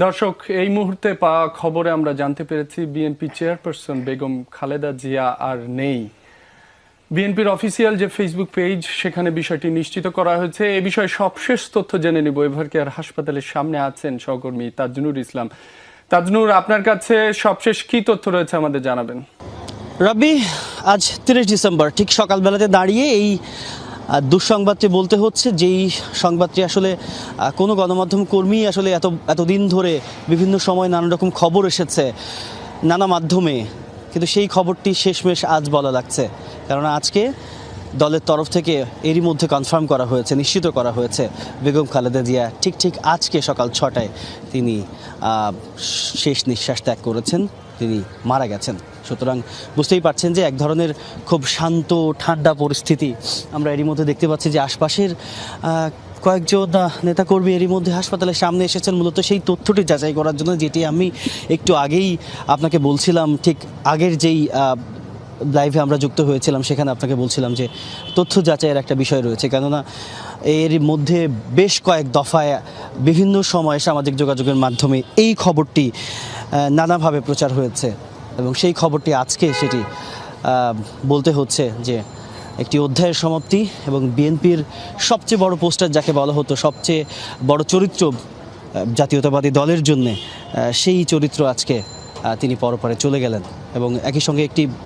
দর্শক, এই মুহূর্তে পাওয়া খবরে আমরা জানতে পেরেছি বিএনপি চেয়ারপারসন বেগম খালেদা জিয়া আর নেই। বিএনপির অফিসিয়াল যে ফেসবুক পেজ, সেখানে বিষয়টি নিশ্চিত করা হয়েছে। এ বিষয়ে সবশেষ তথ্য জেনে নিব। এভারকেয়ার হাসপাতালের সামনে আছেন সহকর্মী তাজনুর ইসলাম। তাজনুর, আপনার কাছে সবশেষ কি তথ্য রয়েছে আমাদের জানাবেন। রবি, আজ 30 ডিসেম্বর ঠিক সকালবেলাতে দাঁড়িয়ে এই দুঃসংবাদটি বলতে হচ্ছে, যেই সংবাদটি আসলে কোনো গণমাধ্যম কর্মী আসলে এতদিন ধরে বিভিন্ন সময় নানা রকম খবর এসেছে নানা মাধ্যমে, কিন্তু সেই খবরটি শেষমেশ আজ বলা লাগছে। কারণ আজকে দলের তরফ থেকে এরই মধ্যে কনফার্ম করা হয়েছে, নিশ্চিত করা হয়েছে বেগম খালেদা জিয়া ঠিক আজকে সকাল 6টায় তিনি শেষ নিঃশ্বাস ত্যাগ করেছেন, তিনি মারা গেছেন। সুতরাং বুঝতেই পারছেন যে এক ধরনের খুব শান্ত ঠান্ডা পরিস্থিতি আমরা এরই মধ্যে দেখতে পাচ্ছি। যে আশপাশের কয়েকজন নেতাকর্মী এরই মধ্যে হাসপাতালের সামনে এসেছেন মূলত সেই তথ্যটি যাচাই করার জন্য, যেটি আমি একটু আগেই আপনাকে বলছিলাম। ঠিক আগের যেই লাইভে আমরা যুক্ত হয়েছিলাম সেখানে আপনাকে বলছিলাম যে তথ্য যাচাইয়ের একটা বিষয় রয়েছে, কেননা এর মধ্যে বেশ কয়েক দফায় বিভিন্ন সময় সামাজিক যোগাযোগের মাধ্যমে এই খবরটি নানাভাবে প্রচার হয়েছে এবং সেই খবরটি আজকে সেটি বলতে হচ্ছে যে একটি অধ্যায়ের সমাপ্তি এবং বিএনপির সবচেয়ে বড় পোস্টার যাকে বলা হতো, সবচেয়ে বড় চরিত্র জাতীয়তাবাদী দলের জন্যে, সেই চরিত্র আজকে তিনি পরপারে চলে গেলেন এবং একই সঙ্গে একটি